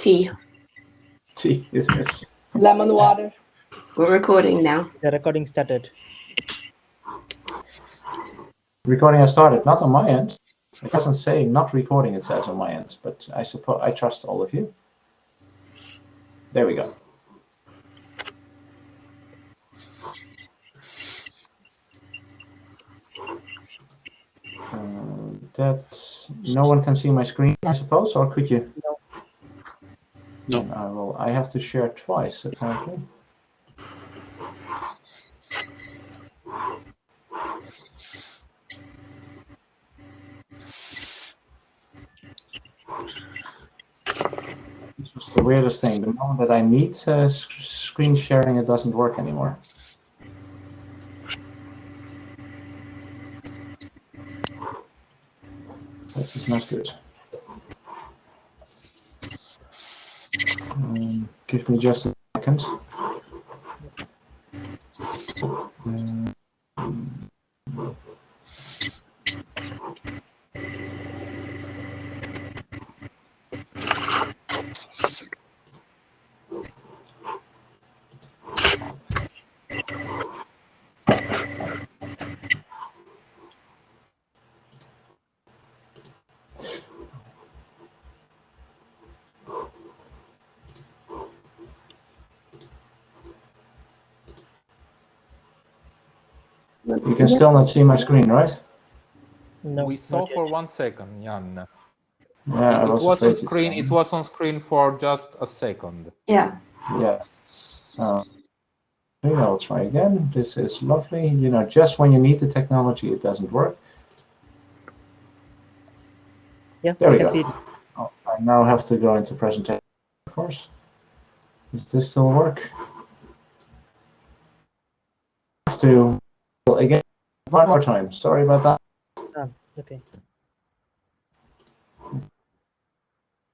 Tea. Tea, yes. Lemon water. We're recording now. The recording started. Recording has started, not on my end. It doesn't say not recording, it says on my end, but I suppose I trust all of you. There we go. That no one can see my screen, I suppose, or could you? No. I have to share twice, apparently. This was the weirdest thing. The moment that I need screen sharing, it doesn't work anymore. This is not good. Give me just a second. You can still not see my screen, right? No, We saw for 1 second, Jan. Yeah, It was on screen. It was on screen for just a second. Yeah. Yeah. So I'll try again. This is lovely. You know, just when you need the technology, it doesn't work. Yeah, There we can go. see it. Oh, I now have to go into presentation, of course. Does this still work? I have to again one more time. Sorry about that. Okay.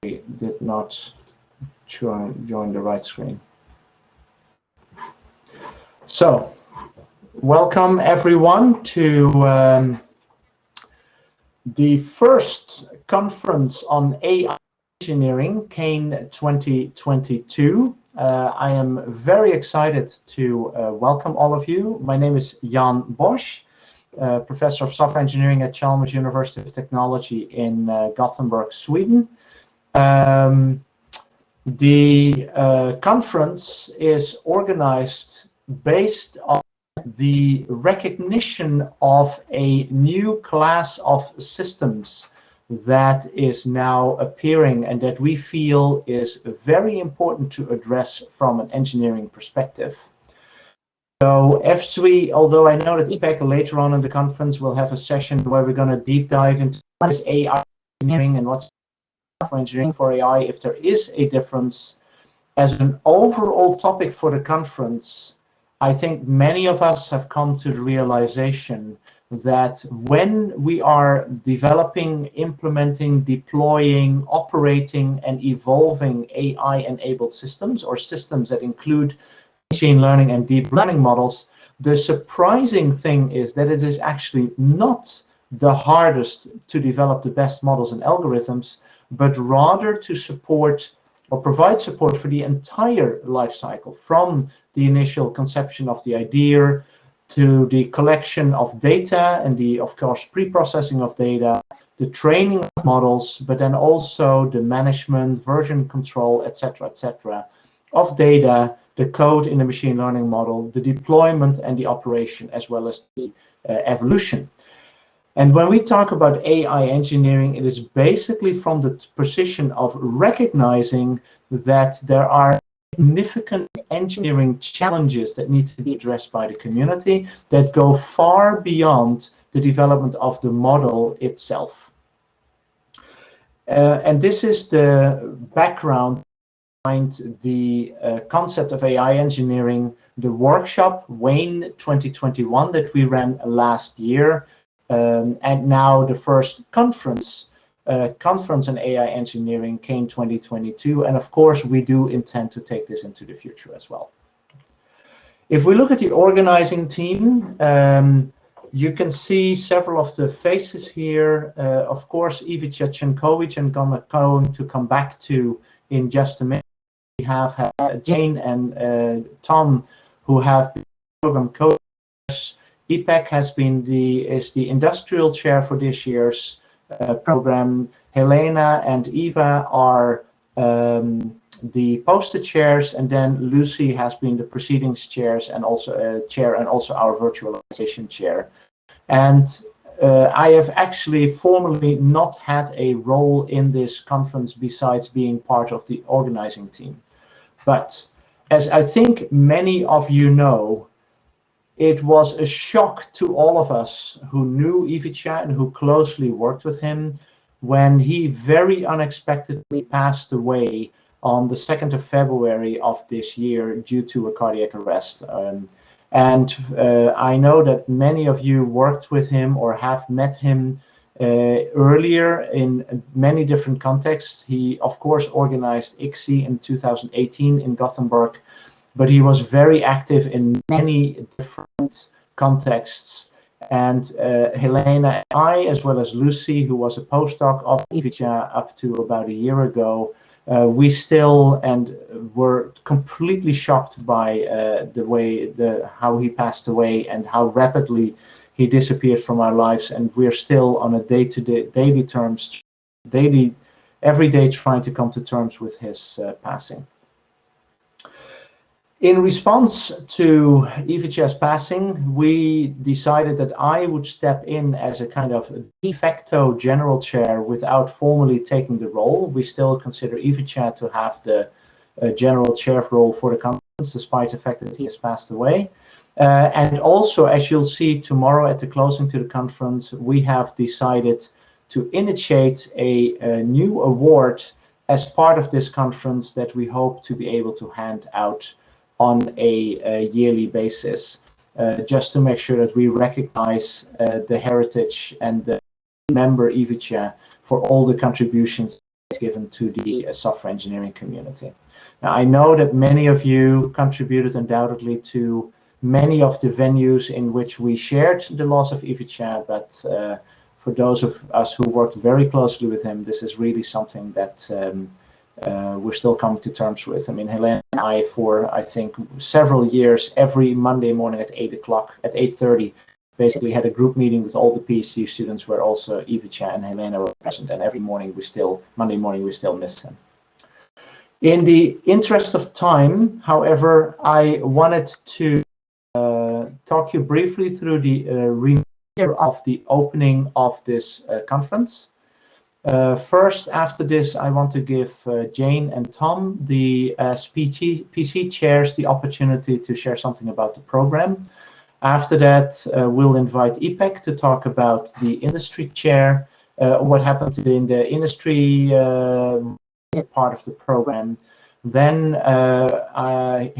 We did not join the right screen. So, welcome everyone to the first conference on AI engineering, CAIN 2022. I am very excited to welcome all of you. My name is Jan Bosch, Professor of Software Engineering at Chalmers University of Technology in Gothenburg, Sweden. The conference is organized based on the recognition of a new class of systems that is now appearing and that we feel is very important to address from an engineering perspective. So although I know that Ivica later on in the conference will have a session where we're going to deep dive into what is AI engineering and what's software engineering for AI, if there is a difference. As an overall topic for the conference, I think many of us have come to the realization that when we are developing, implementing, deploying, operating, and evolving AI-enabled systems or systems that include machine learning and deep learning models, the surprising thing is that it is actually not the hardest to develop the best models and algorithms, but rather to support or provide support for the entire life cycle, from the initial conception of the idea to the collection of data and the, of course, pre-processing of data, the training of models, but then also the management, version control, etc., of data, the code in the machine learning model, the deployment and the operation, as well as the evolution. And when we talk about AI engineering, it is basically from the position of recognizing that there are significant engineering challenges that need to be addressed by the community that go far beyond the development of the model itself. And this is the background behind the concept of AI engineering, the workshop WAIN 2021 that we ran last year, and now the first conference on AI engineering, CAIN 2022, and of course we do intend to take this into the future as well. If we look at the organizing team, you can see several of the faces here. Of course, Ivica Crnkovic, I'm going to come back to in just a minute. We have Jane and Tom, who have been program co-chairs. Ivica is the industrial chair for this year's program. Helena and Eva are the poster chairs, and then Lucy has been the proceedings chairs and also chair, and also our virtualization chair. And I have actually formally not had a role in this conference besides being part of the organizing team. But as I think many of you know, it was a shock to all of us who knew Ivica and who closely worked with him when he very unexpectedly passed away on the 2nd of February of this year due to a cardiac arrest. I know that many of you worked with him or have met him earlier in many different contexts. He, of course, organized ICSI in 2018 in Gothenburg, but he was very active in many different contexts. And Helena and I, as well as Lucy, who was a postdoc of Ivica up to about a year ago, we still and were completely shocked by how he passed away and how rapidly he disappeared from our lives. And we're still on a daily terms, every day trying to come to terms with his passing. In response to Ivica's passing, we decided that I would step in as a kind of de facto general chair without formally taking the role. We still consider Ivica to have the general chair role for the conference, despite the fact that he has passed away. And also, as you'll see tomorrow at the closing to the conference, we have decided to initiate a new award as part of this conference that we hope to be able to hand out on a yearly basis, just to make sure that we recognize the heritage and the member Ivica for all the contributions given to the software engineering community. Now, I know that many of you contributed undoubtedly to many of the venues in which we shared the loss of Ivica, but for those of us who worked very closely with him, this is really something that we're still coming to terms with. I mean, Helena and I, for I think several years, every Monday morning at 8:30, basically had a group meeting with all the PhD students where also Ivica and Helena were present, and every morning Monday morning we still miss him. In the interest of time, however, I wanted to talk you briefly through the reminder of the opening of this conference. First, after this, I want to give Jane and Tom, the PC chairs, the opportunity to share something about the program. After that, we'll invite Ivica to talk about the industry chair, what happened in the industry part of the program. Then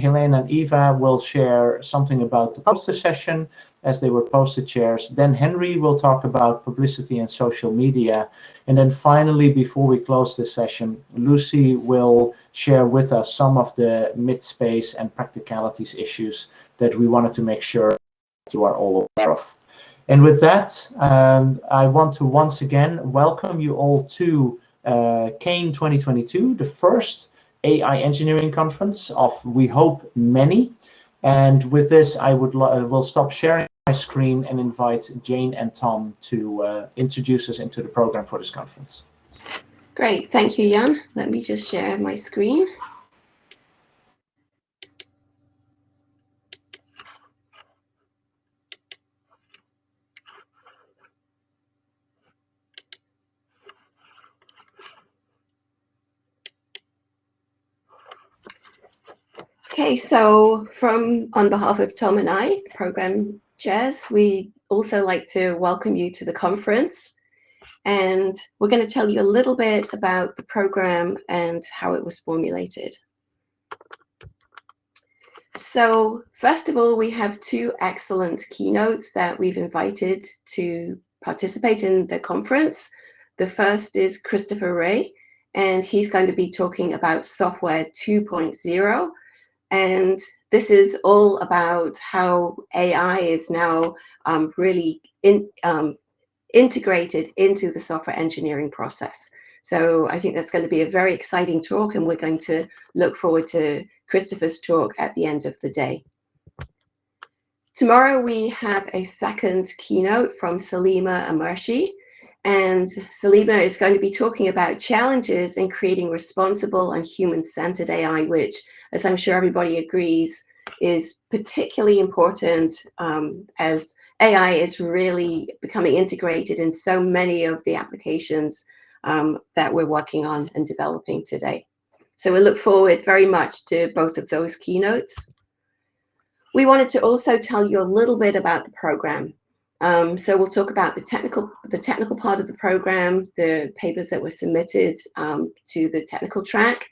Helena and Eva will share something about the poster session, as they were poster chairs. Then Henry will talk about publicity and social media. And then finally, before we close this session, Lucy will share with us some of the mid-space and practicalities issues that we wanted to make sure you are all aware of. And with that, I want to once again welcome you all to CAIN 2022, the first AI engineering conference of, we hope, many. And with this, I will stop sharing my screen and invite Jane and Tom to introduce us into the program for this conference. Great, thank you, Jan. Let me just share my screen. Okay, so on behalf of Tom and I, program chairs, we also like to welcome you to the conference. And we're going to tell you a little bit about the program and how it was formulated. So first of all, we have two excellent keynotes that we've invited to participate in the conference. The first is Christopher Ray, and he's going to be talking about software 2.0. And this is all about how AI is now really integrated into the software engineering process. So I think that's going to be a very exciting talk, and we're going to look forward to Christopher's talk at the end of the day. Tomorrow we have a second keynote from Salima Amarshi, and Salima is going to be talking about challenges in creating responsible and human-centered AI, which, as I'm sure everybody agrees, is particularly important as AI is really becoming integrated in so many of the applications that we're working on and developing today. So we look forward very much to both of those keynotes. We wanted to also tell you a little bit about the program. So we'll talk about the technical part of the program, the papers that were submitted to the technical track.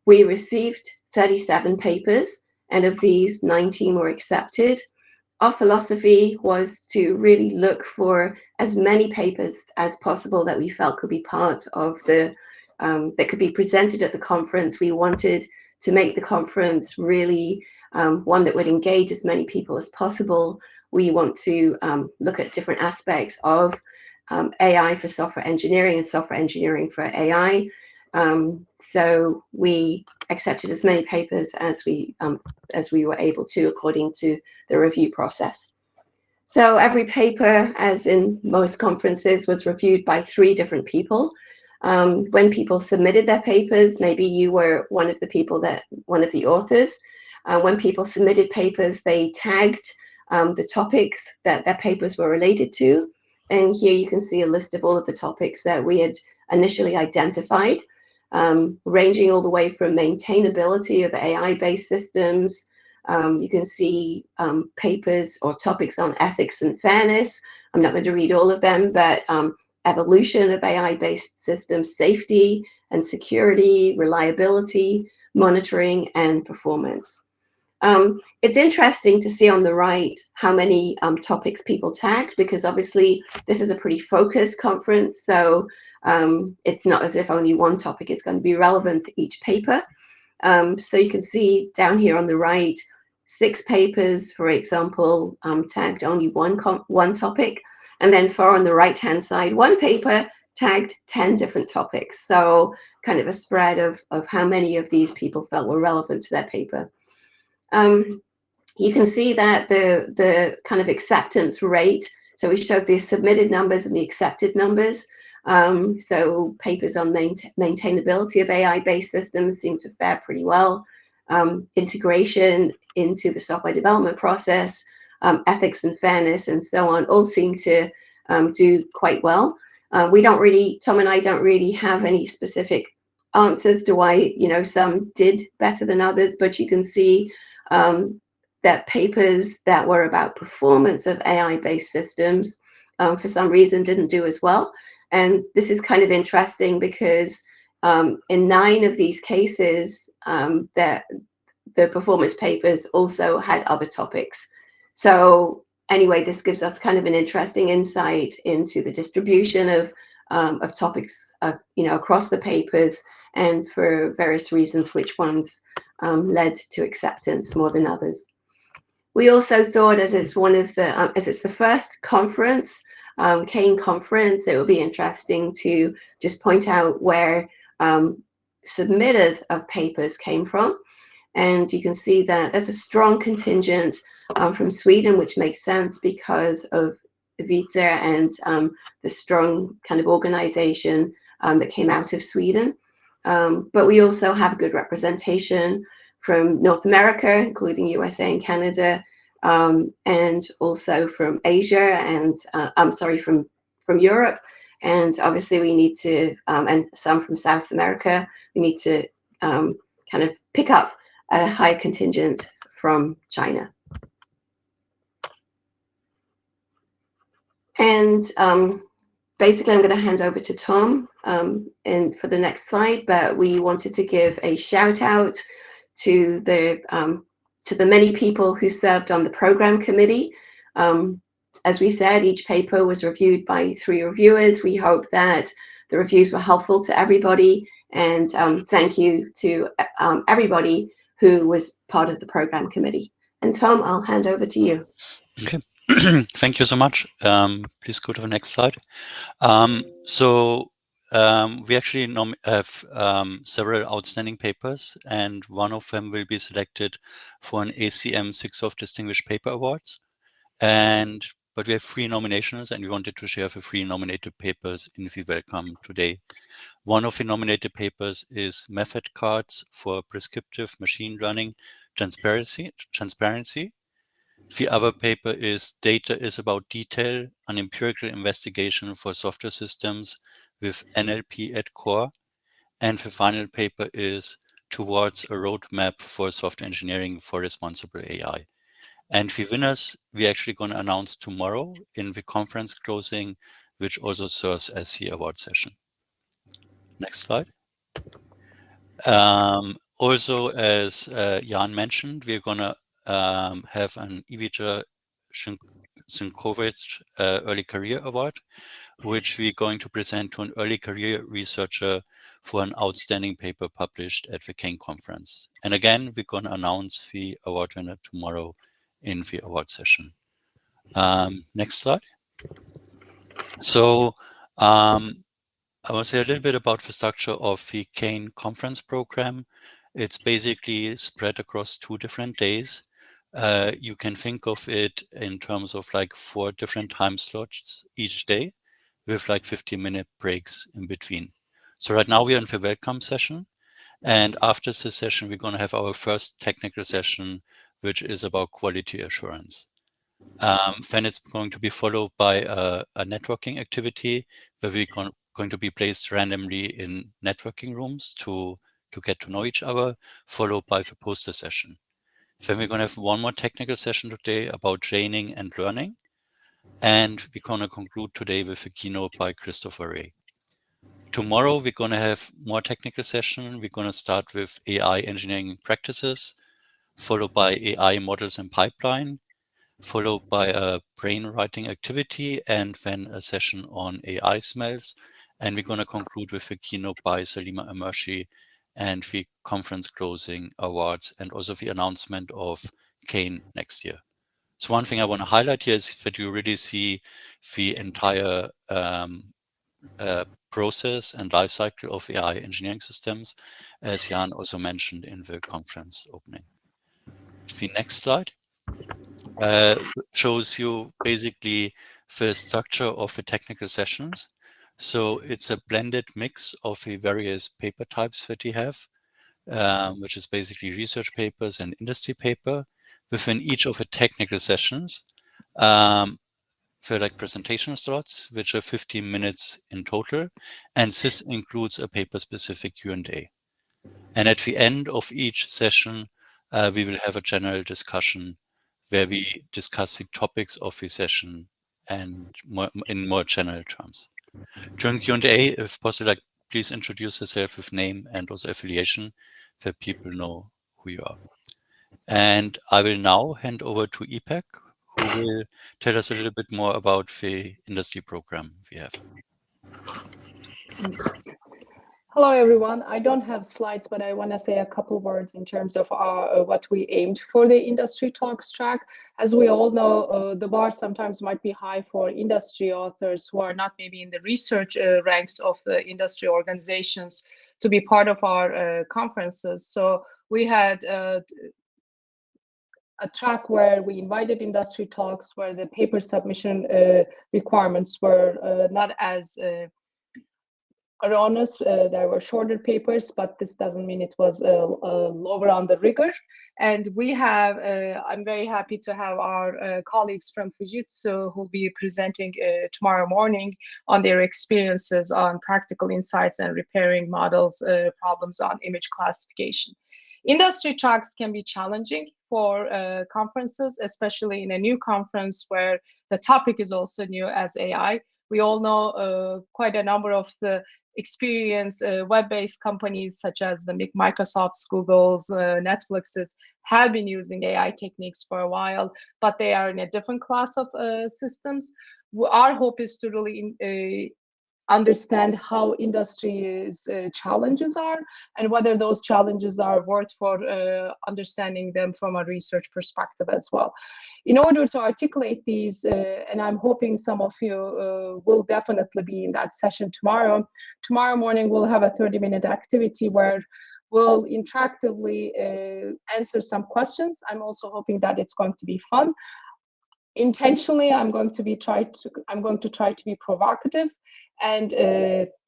We received 37 papers, and of these, 19 were accepted. Our philosophy was to really look for as many papers as possible that we felt could be part of the, that could be presented at the conference. We wanted to make the conference really one that would engage as many people as possible. We want to look at different aspects of AI for software engineering and software engineering for AI. So we accepted as many papers as we were able to according to the review process. So every paper, as in most conferences, was reviewed by 3 different people. When people submitted their papers, maybe you were one of the authors. When people submitted papers, they tagged the topics that their papers were related to. And here you can see a list of all of the topics that we had initially identified, ranging all the way from maintainability of AI-based systems. You can see papers or topics on ethics and fairness. I'm not going to read all of them, but evolution of AI-based systems, safety and security, reliability, monitoring, and performance. It's interesting to see on the right how many topics people tagged, because obviously this is a pretty focused conference, so it's not as if only one topic is going to be relevant to each paper. So you can see down here on the right, 6 papers, for example, tagged only one topic, and then 4 on the right-hand side, 1 paper tagged 10 different topics. So kind of a spread of how many of these people felt were relevant to their paper. You can see that the kind of acceptance rate, so we showed the submitted numbers and the accepted numbers. So papers on maintainability of AI-based systems seem to fare pretty well. Integration into the software development process, ethics and fairness, and so on, all seem to do quite well. Tom and I don't really have any specific answers to why, some did better than others, but you can see that papers that were about performance of AI-based systems, for some reason, didn't do as well. And this is kind of interesting because in 9 of these cases, that the performance papers also had other topics. So anyway, this gives us kind of an interesting insight into the distribution of topics, across the papers, and for various reasons, which ones led to acceptance more than others. We also thought, as it's the first conference, CAIN conference, it would be interesting to just point out where submitters of papers came from. And you can see that there's a strong contingent from Sweden, which makes sense because of Ivica and the strong kind of organization that came out of Sweden. But we also have good representation from North America, including USA and Canada, and also from Asia, and from Europe. And obviously we need to, and some from South America, we need to kind of pick up a high contingent from China. And basically, I'm going to hand over to Tom for the next slide, but we wanted to give a shout out to the many people who served on the program committee. As we said, each paper was reviewed by 3 reviewers. We hope that the reviews were helpful to everybody, and thank you to everybody who was part of the program committee. And Tom, I'll hand over to you. Okay. Thank you so much. Please go to the next slide. So we actually have several outstanding papers, and one of them will be selected for an ACM 6 of Distinguished Paper Awards. But we have 3 nominations, and we wanted to share the 3 nominated papers in the welcome today. One of the nominated papers is Method Cards for Prescriptive Machine Learning Transparency. The other paper is Data is About Detail, an empirical investigation for software systems with NLP at core. And the final paper is Towards a Roadmap for Software Engineering for Responsible AI. And the winners, we're actually going to announce tomorrow in the conference closing, which also serves as the award session. Next slide. Also, as Jan mentioned, we're going to have an Ivica Crnkovic Early Career Award, which we're going to present to an early career researcher for an outstanding paper published at the CAIN conference. And again, we're going to announce the award winner tomorrow in the award session. Next slide. So I want to say a little bit about the structure of the CAIN conference program. It's basically spread across 2 different days. You can think of it in terms of like 4 different time slots each day with like 15-minute breaks in between. So right now we're in the welcome session. And after this session, we're going to have our first technical session, which is about quality assurance. Then it's going to be followed by a networking activity where we're going to be placed randomly in networking rooms to get to know each other, followed by the poster session. Then we're going to have one more technical session today about training and learning. And we're going to conclude today with a keynote by Christopher Ray. Tomorrow, we're going to have more technical session. We're going to start with AI engineering practices, followed by AI models and pipeline, followed by a brainwriting activity, and then a session on AI smells. And we're going to conclude with a keynote by Salima Amershi and the conference closing awards and also the announcement of CAIN next year. So one thing I want to highlight here is that you really see the entire process and life cycle of AI engineering systems, as Jan also mentioned in the conference opening. The next slide shows you basically the structure of the technical sessions. So it's a blended mix of the various paper types that we have, which is basically research papers and industry paper. Within each of the technical sessions, for like presentation slots, which are 15 minutes in total. And this includes a paper-specific Q&A. And at the end of each session, we will have a general discussion where we discuss the topics of the session and in more general terms. During Q&A, if possible, please introduce yourself with name and also affiliation so people know who you are. And I will now hand over to Ipek, who will tell us a little bit more about the industry program we have. Hello, everyone. I don't have slides, but I want to say a couple words in terms of what we aimed for the industry talks track. As we all know, the bar sometimes might be high for industry authors who are not maybe in the research ranks of the industry organizations to be part of our conferences. So we had a track where we invited industry talks where the paper submission requirements were not as erroneous. There were shorter papers, but this doesn't mean it was lower on the rigor. And we have, I'm very happy to have our colleagues from Fujitsu who will be presenting tomorrow morning on their experiences on practical insights and repairing models problems on image classification. Industry tracks can be challenging for conferences, especially in a new conference where the topic is also new as AI. We all know quite a number of the experienced web-based companies such as the Microsofts, Googles, Netflixes have been using AI techniques for a while, but they are in a different class of systems. Our hope is to really understand how industry's challenges are and whether those challenges are worth for understanding them from a research perspective as well. In order to articulate these, and I'm hoping some of you will definitely be in that session tomorrow. Tomorrow morning, we'll have a 30-minute activity where we'll interactively answer some questions. I'm also hoping that it's going to be fun. Intentionally, I'm going to try to be provocative and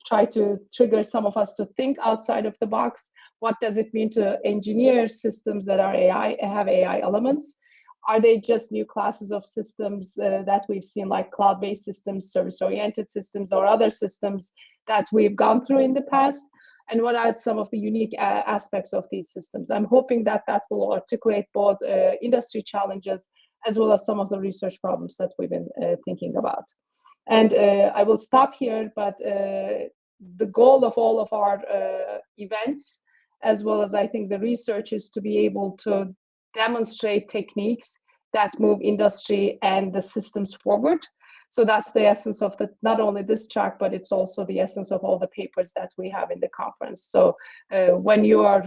try to trigger some of us to think outside of the box. What does it mean to engineer systems that are have AI elements? Are they just new classes of systems that we've seen, like cloud-based systems, service-oriented systems, or other systems that we've gone through in the past? And what are some of the unique aspects of these systems? I'm hoping that will articulate both industry challenges as well as some of the research problems that we've been thinking about. And I will stop here, but the goal of all of our events, as well as I think the research, is to be able to demonstrate techniques that move industry and the systems forward. So that's the essence of not only this track, but it's also the essence of all the papers that we have in the conference. So when you are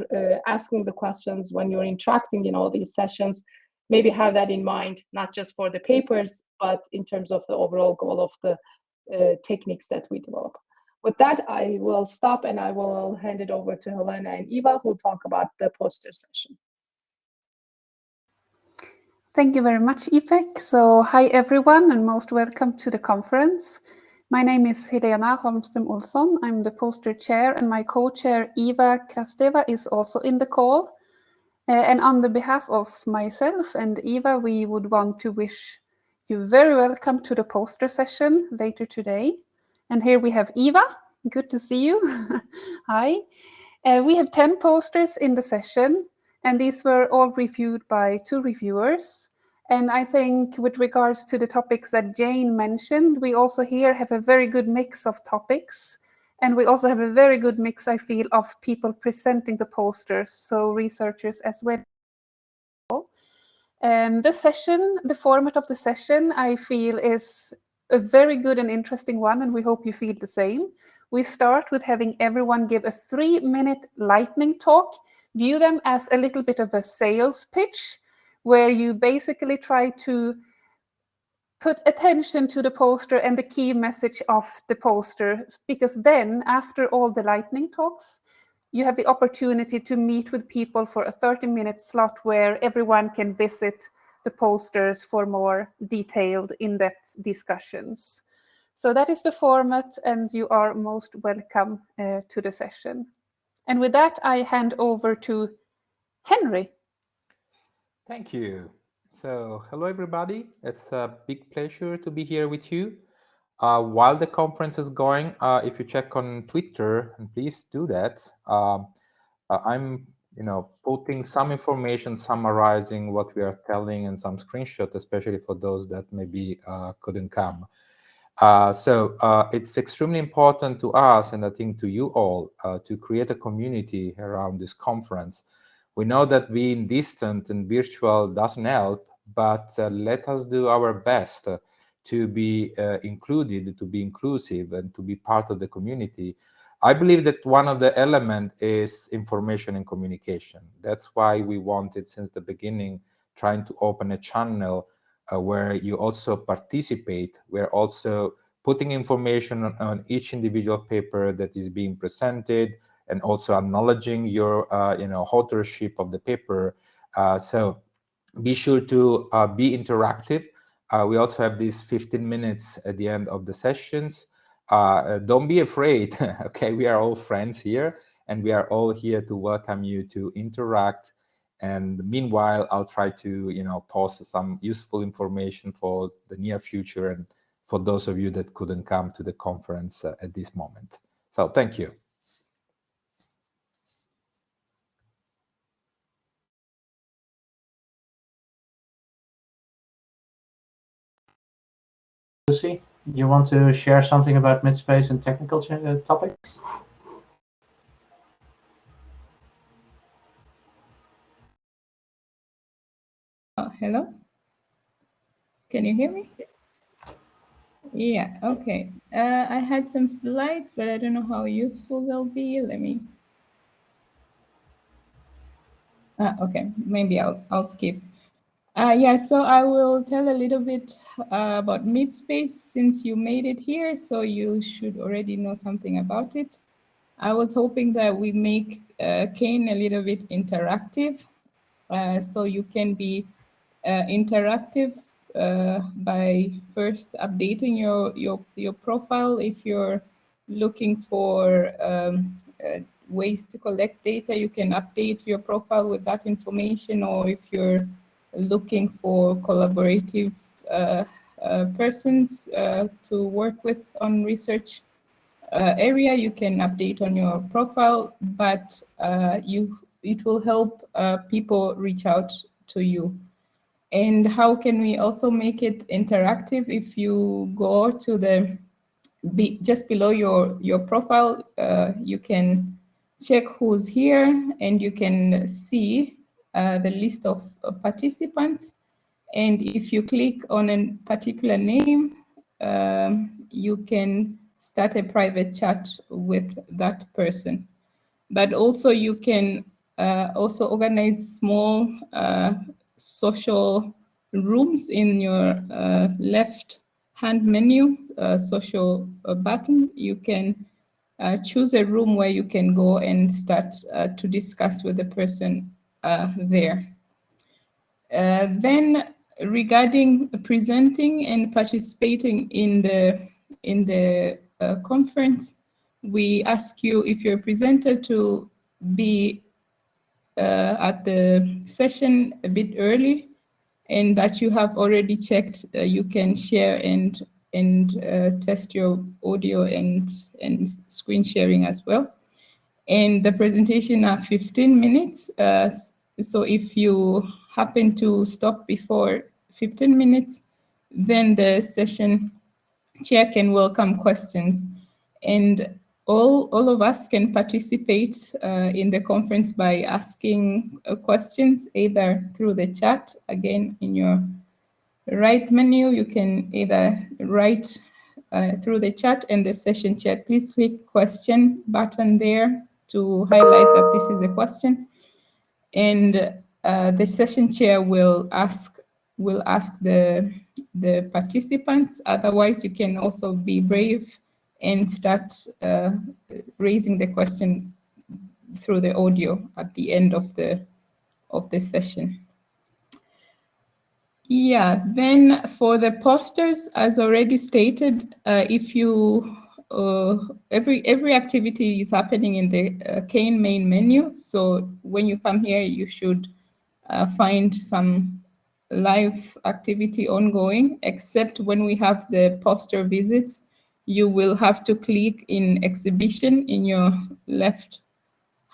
asking the questions, when you're interacting in all these sessions, maybe have that in mind, not just for the papers, but in terms of the overall goal of the techniques that we develop. With that, I will stop and I will hand it over to Helena and Eva, who will talk about the poster session. Thank you very much, Ipek. So hi, everyone, and most welcome to the conference. My name is Helena Holmström Olsson. I'm the poster chair, and my co-chair, Eva Krasteva, is also in the call. And on the behalf of myself and Eva, we would want to wish you very welcome to the poster session later today. And here we have Eva. Good to see you. Hi. We have 10 posters in the session, and these were all reviewed by 2 reviewers. And I think with regards to the topics that Jane mentioned, we also here have a very good mix of topics. And we also have a very good mix, I feel, of people presenting the posters, so researchers as well. The format of the session, I feel, is a very good and interesting one, and we hope you feel the same. We start with having everyone give a 3-minute lightning talk. View them as a little bit of a sales pitch, where you basically try to put attention to the poster and the key message of the poster, because then, after all the lightning talks, you have the opportunity to meet with people for a 30-minute slot where everyone can visit the posters for more detailed, in-depth discussions. So that is the format, and you are most welcome to the session. And with that, I hand over to Henry. Thank you. So, hello everybody. It's a big pleasure to be here with you. While the conference is going, if you check on Twitter, and please do that, I'm putting some information summarizing what we are telling and some screenshots, especially for those that maybe couldn't come. So it's extremely important to us, and I think to you all, to create a community around this conference. We know that being distant and virtual doesn't help, but let us do our best to be included, to be inclusive, and to be part of the community. I believe that one of the elements is information and communication. That's why we wanted since the beginning, trying to open a channel where you also participate. We're also putting information on each individual paper that is being presented, and also acknowledging your authorship of the paper. So be sure to be interactive. We also have these 15 minutes at the end of the sessions. Don't be afraid. Okay, we are all friends here, and we are all here to welcome you to interact. And meanwhile, I'll try to post some useful information for the near future and for those of you that couldn't come to the conference at this moment. So thank you. Lucy, you want to share something about midspace and technical topics? Hello? Can you hear me? Yeah, okay. I had some slides, but I don't know how useful they'll be. Let me. Okay, maybe I'll skip. Yeah, so I will tell a little bit about Midspace since you made it here, so you should already know something about it. I was hoping that we make CAIN a little bit interactive, so you can be interactive by first updating your profile if you're looking for ways to collect data. You can update your profile with that information, or if you're looking for collaborative persons to work with on research area, you can update on your profile, but it will help people reach out to you. And how can we also make it interactive? If you go to the just below your profile, you can check who's here, and you can see the list of participants. And if you click on a particular name, you can start a private chat with that person. But also you can also organize small social rooms in your left hand menu, social button. You can choose a room where you can go and start to discuss with the person there. Then regarding presenting and participating in the conference, we ask you, if you're a presenter, to be at the session a bit early, and that you have already checked you can share and test your audio and screen sharing as well. And the presentation are 15 minutes. So if you happen to stop before 15 minutes, then the session chair can welcome questions. And all of us can participate in the conference by asking questions either through the chat. Again, in your right menu, you can either write through the chat and the session chat. Please click question button there to highlight that this is a question. And the session chair will ask the participants. Otherwise, you can also be brave and start raising the question through the audio at the end of the session. Yeah, then for the posters, as already stated, if you every activity is happening in the CAIN main menu. So when you come here, you should find some live activity ongoing, except when we have the poster visits, you will have to click in exhibition in your left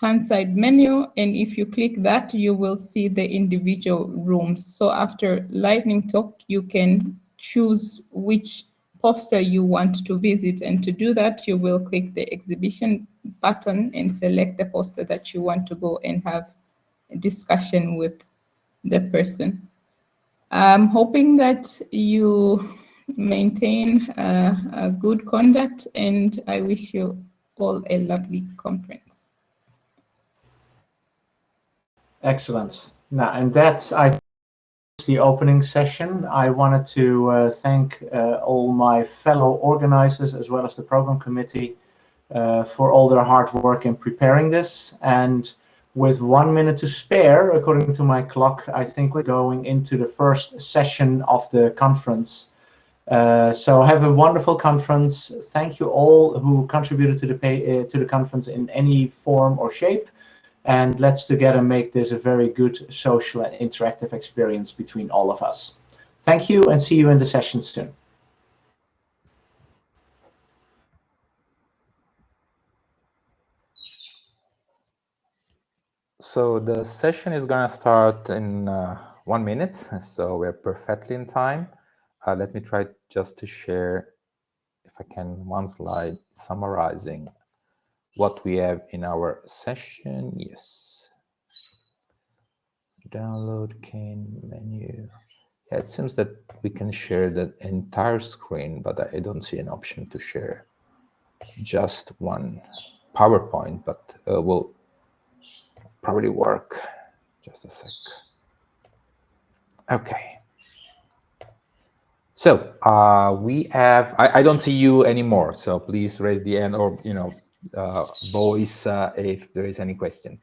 hand side menu, and if you click that, you will see the individual rooms. So after lightning talk, you can choose which poster you want to visit, and to do that, you will click the exhibition button and select the poster that you want to go and have a discussion with the person. I'm hoping that you maintain a good conduct, and I wish you all a lovely conference. Excellent. Now, and that I think is the opening session. I wanted to thank all my fellow organizers as well as the program committee for all their hard work in preparing this. And with 1 minute to spare, according to my clock, I think we're going into the first session of the conference. So have a wonderful conference. Thank you all who contributed to the conference in any form or shape. And let's together make this a very good social and interactive experience between all of us. Thank you, and see you in the session soon. So the session is going to start in 1 minute, so we're perfectly in time. Let me try just to share, if I can, one slide summarizing what we have in our session. Yes. Download CAIN menu. It seems that we can share the entire screen, but I don't see an option to share just one PowerPoint, but will probably work. Just a sec. Okay. So we have, I don't see you anymore, so please raise the hand or, voice if there is any question.